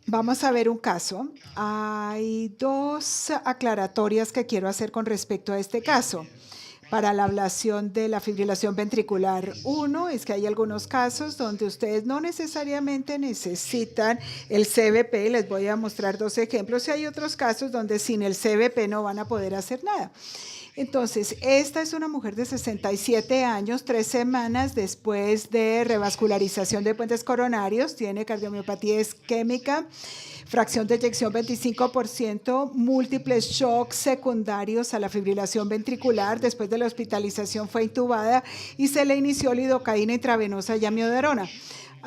Vamos a ver un caso. Hay dos aclaratorias que quiero hacer con respecto a este caso. Para la ablación de la fibrilación ventricular. Uno es que hay algunos casos donde ustedes no necesariamente necesitan el CBP. Les voy a mostrar dos ejemplos. Y hay otros casos donde sin el CBP no van a poder hacer nada. Entonces, esta es una mujer de 67 años, 3 semanas después de revascularización de puentes coronarios, tiene cardiomiopatía isquémica, fracción de eyección 25%, múltiples shocks secundarios a la fibrilación ventricular. Después de la hospitalización fue intubada y se le inició lidocaína intravenosa y amiodarona.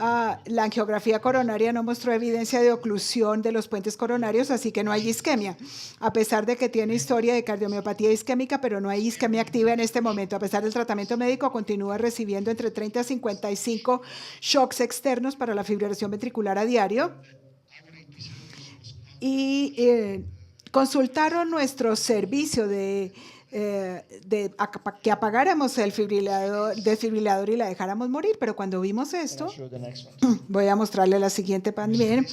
La angiografía coronaria no mostró evidencia de oclusión de los puentes coronarios, así que no hay isquemia, a pesar de que tiene historia de cardiomiopatía isquémica, pero no hay isquemia activa en este momento. A pesar del tratamiento médico, continúa recibiendo entre 30 a 55 shocks externos para la fibrilación ventricular a diario. Y consultaron nuestro servicio de que apagáramos el desfibrilador y la dejáramos morir, pero cuando vimos esto, voy a mostrarle la siguiente también.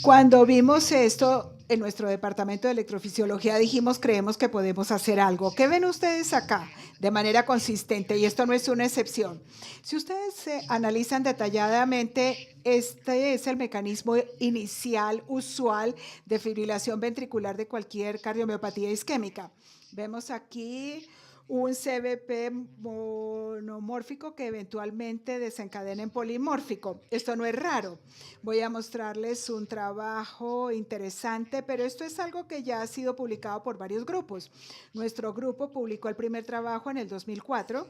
Cuando vimos esto en nuestro departamento de electrofisiología dijimos, creemos que podemos hacer algo. ¿Qué ven ustedes acá? De manera consistente, y esto no es una excepción. Si ustedes analizan detalladamente, este es el mecanismo inicial usual de fibrilación ventricular de cualquier cardiomiopatía isquémica. Vemos aquí un CBP monomórfico que eventualmente desencadena en polimórfico. Esto no es raro. Voy a mostrarles un trabajo interesante, pero esto es algo que ya ha sido publicado por varios grupos. Nuestro grupo publicó el primer trabajo en el 2004,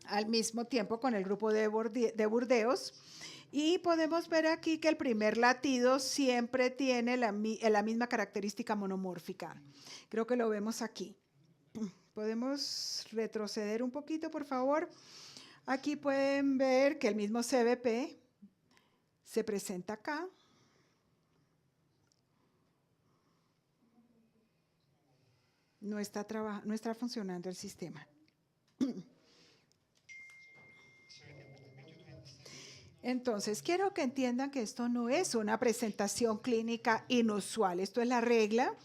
al mismo tiempo con el grupo de Burdeos. Y podemos ver aquí que el primer latido siempre tiene la misma característica monomórfica. Creo que lo vemos aquí. Podemos retroceder un poquito, por favor. Aquí pueden ver que el mismo CBP se presenta acá. No está funcionando el sistema. Entonces, quiero que entiendan que esto no es una presentación clínica inusual. Esto es la regla.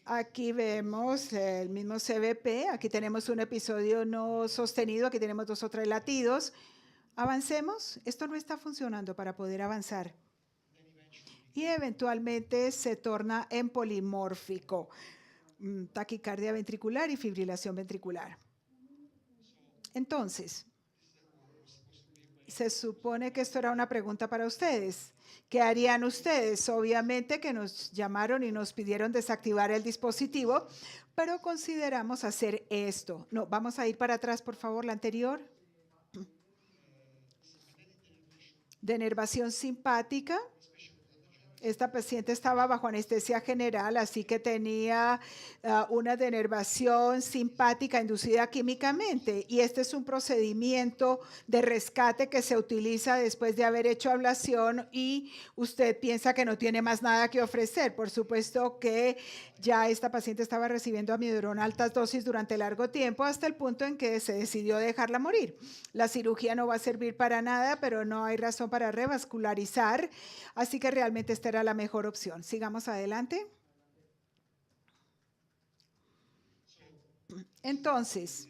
Aquí vemos el mismo CBP. Aquí tenemos un episodio no sostenido. Aquí tenemos 2 o 3 latidos. Avancemos. Esto no está funcionando para poder avanzar. Y eventualmente se torna en polimórfico. Taquicardia ventricular y fibrilación ventricular. Entonces, se supone que esto era una pregunta para ustedes. ¿Qué harían ustedes? Obviamente que nos llamaron y nos pidieron desactivar el dispositivo, pero consideramos hacer esto. No, vamos a ir para atrás, por favor, la anterior. Denervación simpática. Esta paciente estaba bajo anestesia general, así que tenía una denervación simpática inducida químicamente. Y este es un procedimiento de rescate que se utiliza después de haber hecho ablación y usted piensa que no tiene más nada que ofrecer. Por supuesto que ya esta paciente estaba recibiendo amiodarona a altas dosis durante largo tiempo hasta el punto en que se decidió dejarla morir. La cirugía no va a servir para nada, pero no hay razón para revascularizar, así que realmente esta era la mejor opción. Sigamos adelante. Entonces,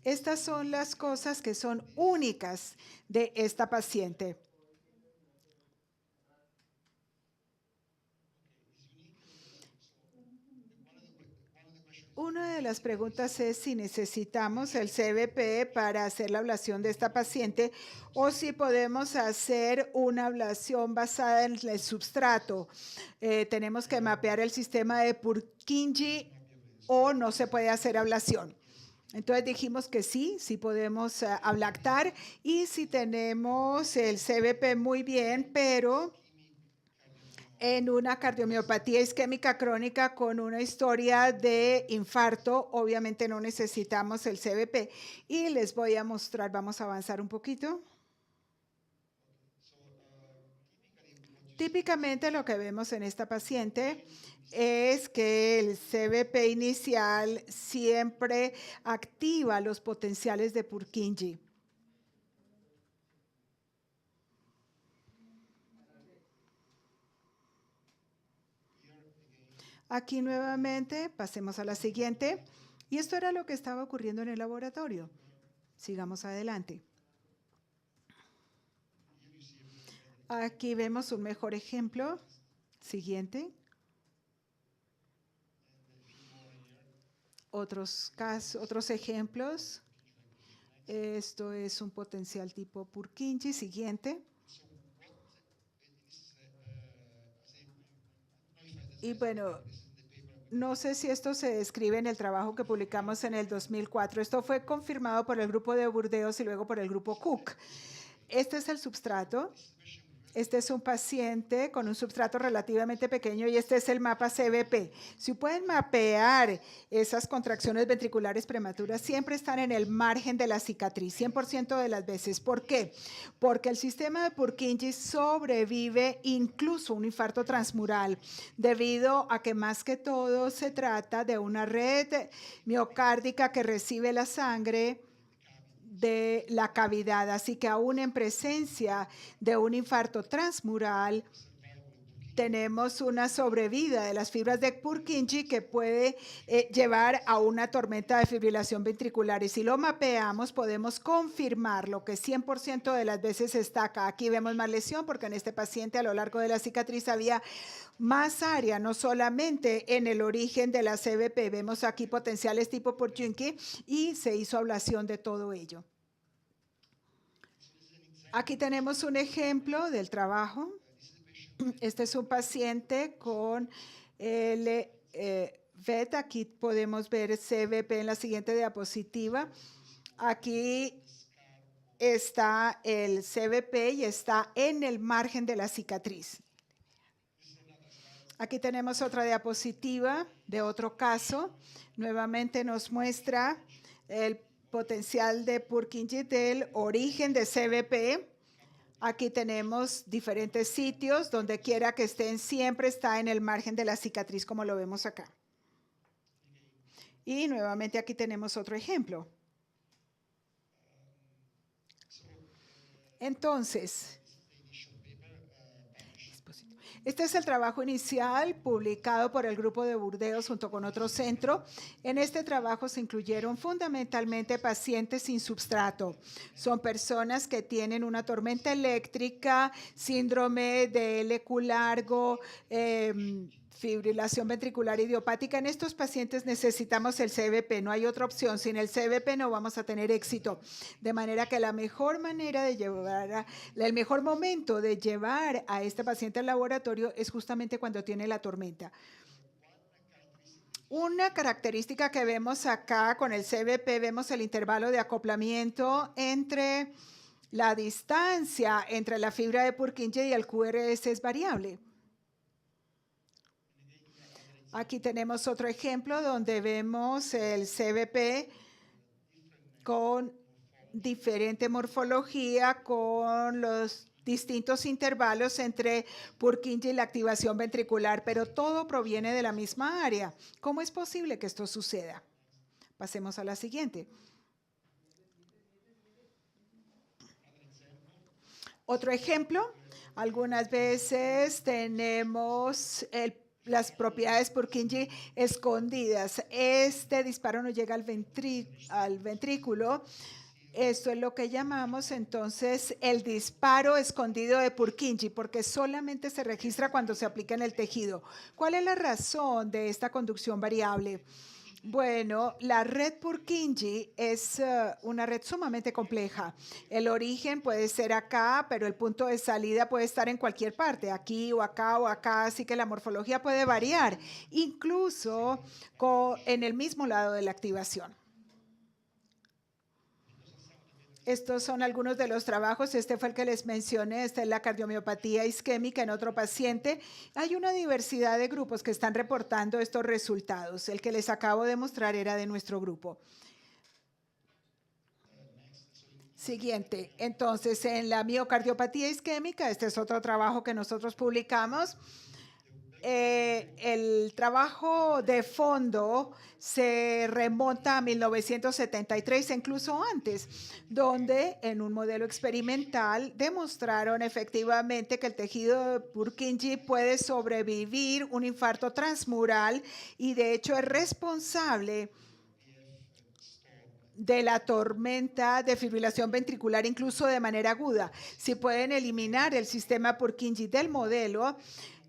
estas son las cosas que son únicas de esta paciente. Una de las preguntas es si necesitamos el CBP para hacer la ablación de esta paciente o si podemos hacer una ablación basada en el substrato. Tenemos que mapear el sistema de Purkinje o no se puede hacer ablación. Entonces dijimos que sí, sí podemos ablactar y si tenemos el CBP muy bien, pero en una cardiomiopatía isquémica crónica con una historia de infarto, obviamente no necesitamos el CBP. Y les voy a mostrar, vamos a avanzar un poquito. Típicamente lo que vemos en esta paciente es que el CBP inicial siempre activa los potenciales de Purkinje. Aquí nuevamente, pasemos a la siguiente. Y esto era lo que estaba ocurriendo en el laboratorio. Sigamos adelante. Aquí vemos un mejor ejemplo. Siguiente. Otros casos, otros ejemplos. Esto es un potencial tipo Purkinje. Siguiente. Y bueno, no sé si esto se describe en el trabajo que publicamos en el 2004. Esto fue confirmado por el grupo de Burdeos y luego por el grupo Cook. Este es el substrato. Este es un paciente con un substrato relativamente pequeño y este es el mapa CBP. Si pueden mapear esas contracciones ventriculares prematuras, siempre están en el margen de la cicatriz, 100% de las veces. ¿Por qué? Porque el sistema de Purkinje sobrevive incluso un infarto transmural, debido a que más que todo se trata de una red miocárdica que recibe la sangre de la cavidad, así que aún en presencia de un infarto transmural, tenemos una sobrevida de las fibras de Purkinje que puede llevar a una tormenta de fibrilación ventricular. Y si lo mapeamos, podemos confirmar lo que 100% de las veces está acá. Aquí vemos más lesión porque en este paciente a lo largo de la cicatriz había más área, no solamente en el origen de la CBP. Vemos aquí potenciales tipo Purkinje y se hizo ablación de todo ello. Aquí tenemos un ejemplo del trabajo. Este es un paciente con el VET. Aquí podemos ver CBP en la siguiente diapositiva. Aquí está el CBP y está en el margen de la cicatriz. Aquí tenemos otra diapositiva de otro caso. Nuevamente nos muestra el potencial de Purkinje del origen de CBP. Aquí tenemos diferentes sitios, donde quiera que estén, siempre está en el margen de la cicatriz, como lo vemos acá. Y nuevamente aquí tenemos otro ejemplo. Entonces, este es el trabajo inicial publicado por el grupo de Burdeos junto con otro centro. En este trabajo se incluyeron fundamentalmente pacientes sin substrato. Son personas que tienen una tormenta eléctrica, síndrome de LQ largo, fibrilación ventricular idiopática. En estos pacientes necesitamos el CBP, no hay otra opción. Sin el CBP no vamos a tener éxito. De manera que la mejor manera de llevar, el mejor momento de llevar a este paciente al laboratorio es justamente cuando tiene la tormenta. Una característica que vemos acá con el CBP, vemos el intervalo de acoplamiento entre la distancia entre la fibra de Purkinje y el QRS es variable. Aquí tenemos otro ejemplo donde vemos el CBP con diferente morfología, con los distintos intervalos entre Purkinje y la activación ventricular, pero todo proviene de la misma área. ¿Cómo es posible que esto suceda? Pasemos a la siguiente. Otro ejemplo, algunas veces tenemos las propiedades Purkinje escondidas. Este disparo no llega al ventrículo. Esto es lo que llamamos entonces el disparo escondido de Purkinje, porque solamente se registra cuando se aplica en el tejido. ¿Cuál es la razón de esta conducción variable? Bueno, la red Purkinje es una red sumamente compleja. El origen puede ser acá, pero el punto de salida puede estar en cualquier parte, aquí o acá, así que la morfología puede variar, incluso en el mismo lado de la activación. Estos son algunos de los trabajos. Este fue el que les mencioné. Esta es la cardiomiopatía isquémica en otro paciente. Hay una diversidad de grupos que están reportando estos resultados. El que les acabo de mostrar era de nuestro grupo. Siguiente. Entonces, en la miocardiopatía isquémica, este es otro trabajo que nosotros publicamos. el trabajo de fondo se remonta a 1973, incluso antes, donde en un modelo experimental demostraron efectivamente que el tejido de Purkinje puede sobrevivir un infarto transmural y de hecho es responsable de la tormenta de fibrilación ventricular incluso de manera aguda. Si pueden eliminar el sistema Purkinje del modelo,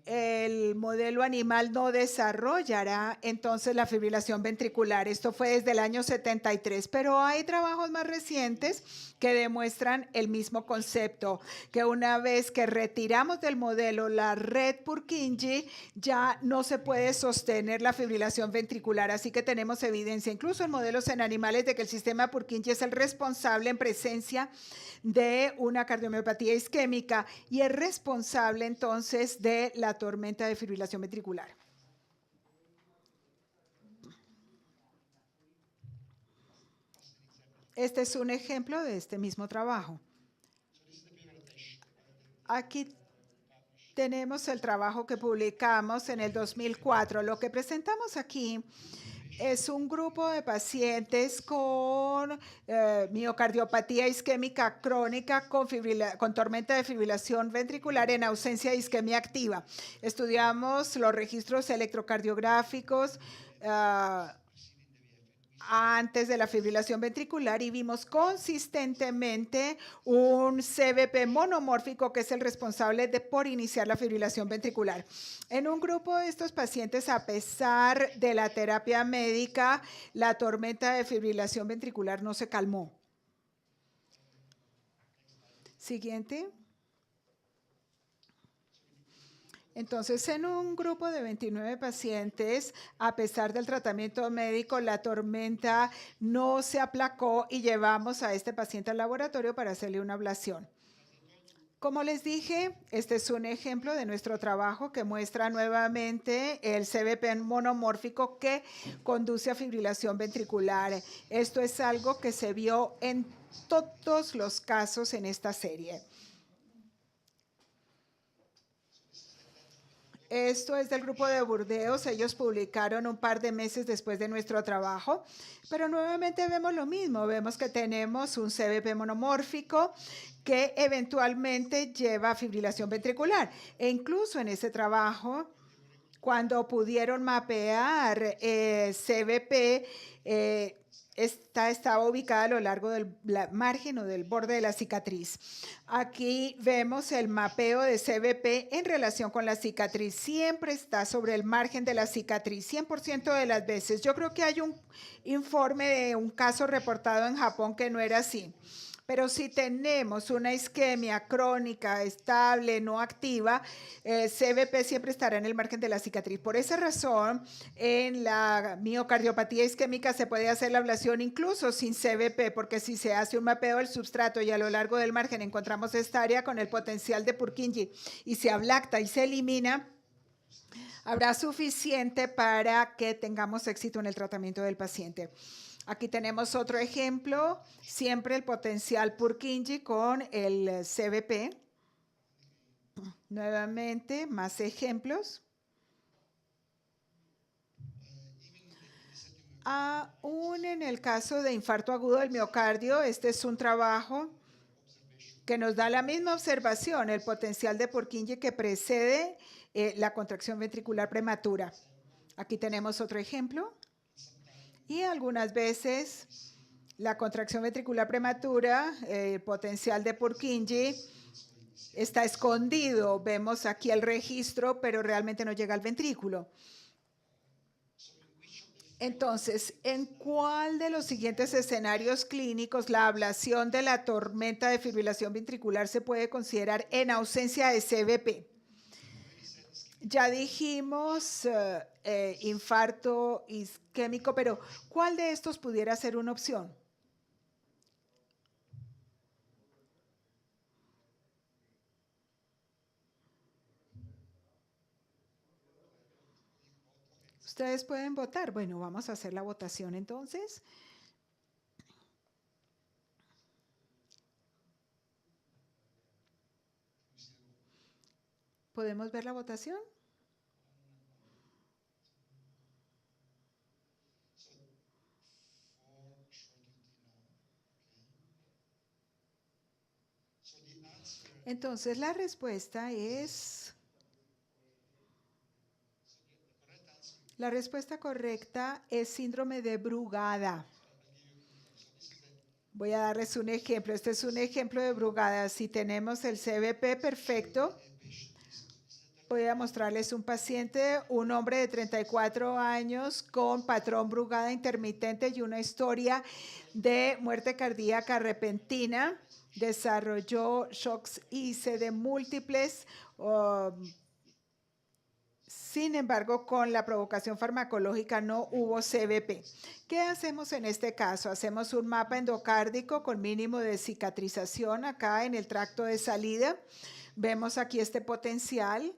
el modelo animal no desarrollará entonces la fibrilación ventricular. Esto fue desde el año 73, pero hay trabajos más recientes que demuestran el mismo concepto, que una vez que retiramos del modelo la red Purkinje, ya no se puede sostener la fibrilación ventricular. Así que tenemos evidencia, incluso en modelos en animales, de que el sistema Purkinje es el responsable en presencia de una cardiomiopatía isquémica y es responsable entonces de la tormenta de fibrilación ventricular. Este es un ejemplo de este mismo trabajo. Aquí tenemos el trabajo que publicamos en el 2004. Lo que presentamos aquí es un grupo de pacientes con miocardiopatía isquémica crónica con tormenta de fibrilación ventricular en ausencia de isquemia activa. Estudiamos los registros electrocardiográficos antes de la fibrilación ventricular y vimos consistentemente un CBP monomórfico que es el responsable por iniciar la fibrilación ventricular. En un grupo de estos pacientes, a pesar de la terapia médica, la tormenta de fibrilación ventricular no se calmó. Siguiente. Entonces, en un grupo de 29 pacientes, a pesar del tratamiento médico, la tormenta no se aplacó y llevamos a este paciente al laboratorio para hacerle una ablación. Como les dije, este es un ejemplo de nuestro trabajo que muestra nuevamente el CBP monomórfico que conduce a fibrilación ventricular. Esto es algo que se vio en todos los casos en esta serie. Esto es del grupo de Burdeos. Ellos publicaron un par de meses después de nuestro trabajo, pero nuevamente vemos lo mismo. Vemos que tenemos un CBP monomórfico que eventualmente lleva a fibrilación ventricular. E incluso en ese trabajo, cuando pudieron mapear CBP, estaba ubicada a lo largo del margen o del borde de la cicatriz. Aquí vemos el mapeo de CBP en relación con la cicatriz. Siempre está sobre el margen de la cicatriz, 100% de las veces. Yo creo que hay un informe de un caso reportado en Japón que no era así. Pero si tenemos una isquemia crónica, estable, no activa, CBP siempre estará en el margen de la cicatriz. Por esa razón, en la miocardiopatía isquémica se puede hacer la ablación incluso sin CBP, porque si se hace un mapeo del substrato y a lo largo del margen encontramos esta área con el potencial de Purkinje y se ablacta y se elimina, habrá suficiente para que tengamos éxito en el tratamiento del paciente. Aquí tenemos otro ejemplo, siempre el potencial Purkinje con el CBP. Nuevamente, más ejemplos. Aún en el caso de infarto agudo del miocardio, este es un trabajo que nos da la misma observación, el potencial de Purkinje que precede la contracción ventricular prematura. Aquí tenemos otro ejemplo. Y algunas veces la contracción ventricular prematura, el potencial de Purkinje, está escondido. Vemos aquí el registro, pero realmente no llega al ventrículo. Entonces, ¿en cuál de los siguientes escenarios clínicos la ablación de la tormenta de fibrilación ventricular se puede considerar en ausencia de CBP? Ya dijimos infarto isquémico, pero ¿cuál de estos pudiera ser una opción? Ustedes pueden votar. Bueno, vamos a hacer la votación entonces. ¿Podemos ver la votación? Entonces, la respuesta es... La respuesta correcta es síndrome de Brugada. Voy a darles un ejemplo. Este es un ejemplo de Brugada. Si tenemos el CBP perfecto, voy a mostrarles un paciente, un hombre de 34 años con patrón Brugada intermitente y una historia de muerte cardíaca repentina. Desarrolló shocks ICD múltiples. Sin embargo, con la provocación farmacológica no hubo CBP. ¿Qué hacemos en este caso? Hacemos un mapa endocárdico con mínimo de cicatrización acá en el tracto de salida. Vemos aquí este potencial.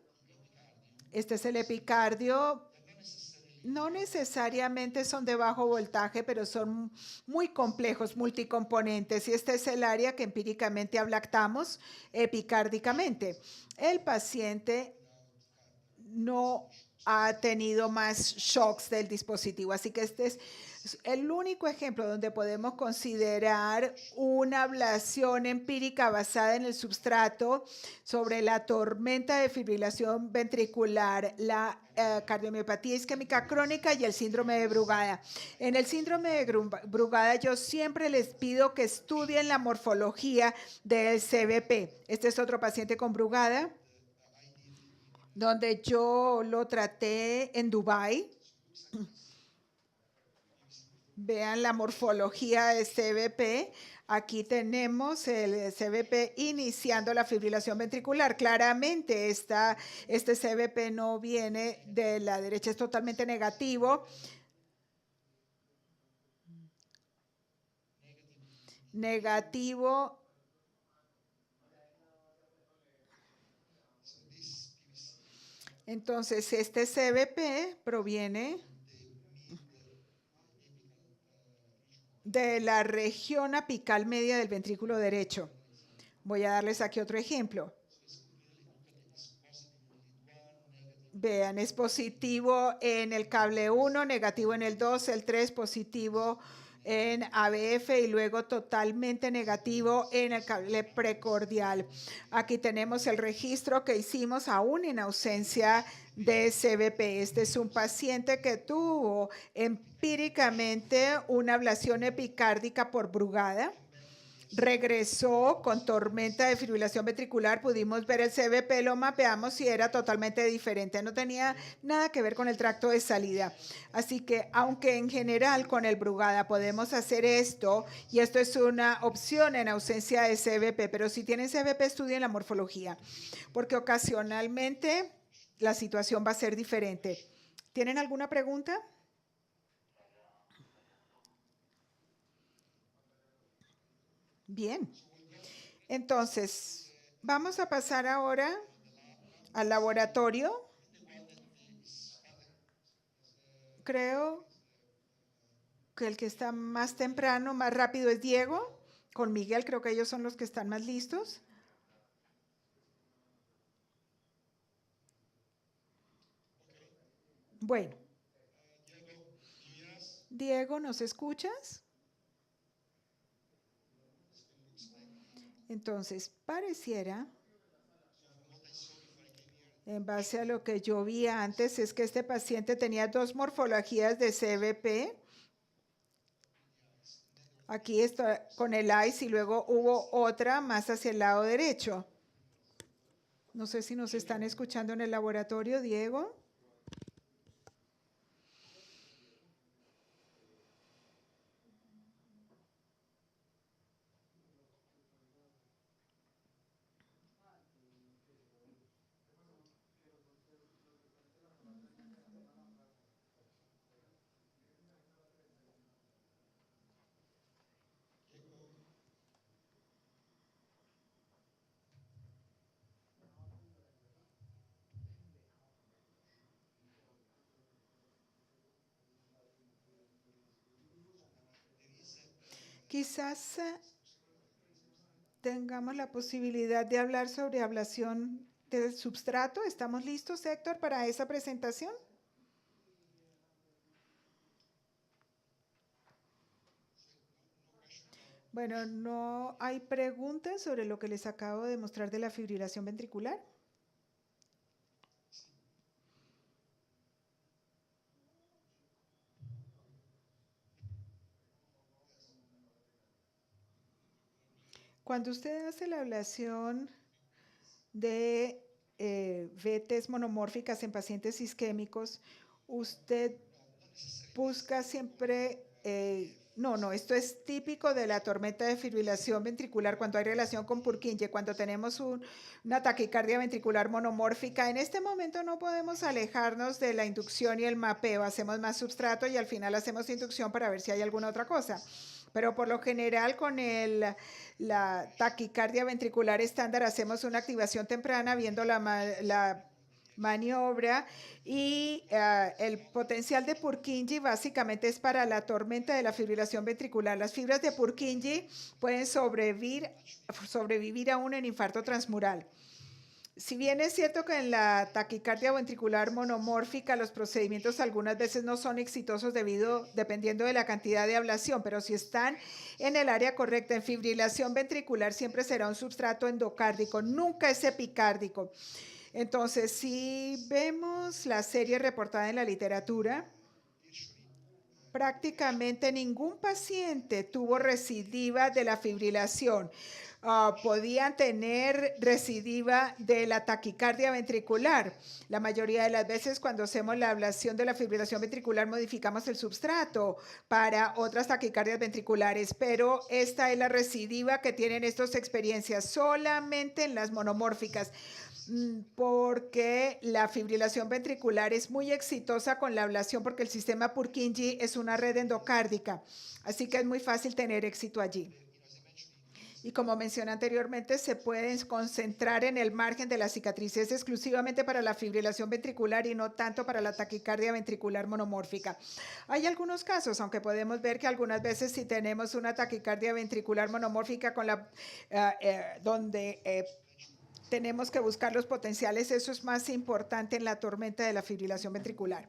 Este es el epicardio. No necesariamente son de bajo voltaje, pero son muy complejos, multicomponentes. Y este es el área que empíricamente ablactamos epicárdicamente. El paciente no ha tenido más shocks del dispositivo. Así que este es el único ejemplo donde podemos considerar una ablación empírica basada en el substrato sobre la tormenta de fibrilación ventricular, la cardiomiopatía isquémica crónica y el síndrome de Brugada. En el síndrome de Brugada yo siempre les pido que estudien la morfología del CBP. Este es otro paciente con Brugada, donde yo lo traté en Dubái. Vean la morfología de CBP. Aquí tenemos el CBP iniciando la fibrilación ventricular. Claramente este CBP no viene de la derecha, es totalmente negativo. Negativo. Entonces, este CBP proviene de la región apical media del ventrículo derecho. Voy a darles aquí otro ejemplo. Vean, es positivo en el cable 1, negativo en el 2, el 3, positivo en ABF y luego totalmente negativo en el cable precordial. Aquí tenemos el registro que hicimos aún en ausencia de CBP. Este es un paciente que tuvo empíricamente una ablación epicárdica por Brugada. Regresó con tormenta de fibrilación ventricular, pudimos ver el CBP, lo mapeamos y era totalmente diferente, no tenía nada que ver con el tracto de salida. Así que aunque en general con el Brugada podemos hacer esto, y esto es una opción en ausencia de CBP, pero si tienen CBP estudien la morfología, porque ocasionalmente la situación va a ser diferente. ¿Tienen alguna pregunta? Bien. Entonces, vamos a pasar ahora al laboratorio. Creo que el que está más temprano, más rápido es Diego. Con Miguel creo que ellos son los que están más listos. Bueno. Diego, ¿nos escuchas? Entonces, pareciera, en base a lo que yo vi antes, es que este paciente tenía dos morfologías de CBP. Aquí está con el ICE y luego hubo otra más hacia el lado derecho. No sé si nos están escuchando en el laboratorio, Diego. Quizás tengamos la posibilidad de hablar sobre ablación del substrato. ¿Estamos listos, Héctor, para esa presentación? Bueno, no hay preguntas sobre lo que les acabo de mostrar de la fibrilación ventricular. Cuando usted hace la ablación de VTs monomórficas en pacientes isquémicos, usted busca siempre, no, esto es típico de la tormenta de fibrilación ventricular cuando hay relación con Purkinje, cuando tenemos una taquicardia ventricular monomórfica. En este momento no podemos alejarnos de la inducción y el mapeo, hacemos más substrato y al final hacemos inducción para ver si hay alguna otra cosa. Pero por lo general con la taquicardia ventricular estándar hacemos una activación temprana viendo la maniobra y el potencial de Purkinje básicamente es para la tormenta de la fibrilación ventricular. Las fibras de Purkinje pueden sobrevivir aún en infarto transmural. Si bien es cierto que en la taquicardia ventricular monomórfica los procedimientos algunas veces no son exitosos dependiendo de la cantidad de ablación, pero si están en el área correcta, en fibrilación ventricular siempre será un substrato endocárdico, nunca es epicárdico. Entonces, si vemos la serie reportada en la literatura, prácticamente ningún paciente tuvo recidiva de la fibrilación. Podían tener recidiva de la taquicardia ventricular. La mayoría de las veces cuando hacemos la ablación de la fibrilación ventricular modificamos el substrato para otras taquicardias ventriculares, pero esta es la recidiva que tienen estas experiencias solamente en las monomórficas, porque la fibrilación ventricular es muy exitosa con la ablación porque el sistema Purkinje es una red endocárdica, así que es muy fácil tener éxito allí. Y como mencioné anteriormente, se pueden concentrar en el margen de la cicatriz. Es exclusivamente para la fibrilación ventricular y no tanto para la taquicardia ventricular monomórfica. Hay algunos casos, aunque podemos ver que algunas veces si tenemos una taquicardia ventricular monomórfica con donde tenemos que buscar los potenciales, eso es más importante en la tormenta de la fibrilación ventricular.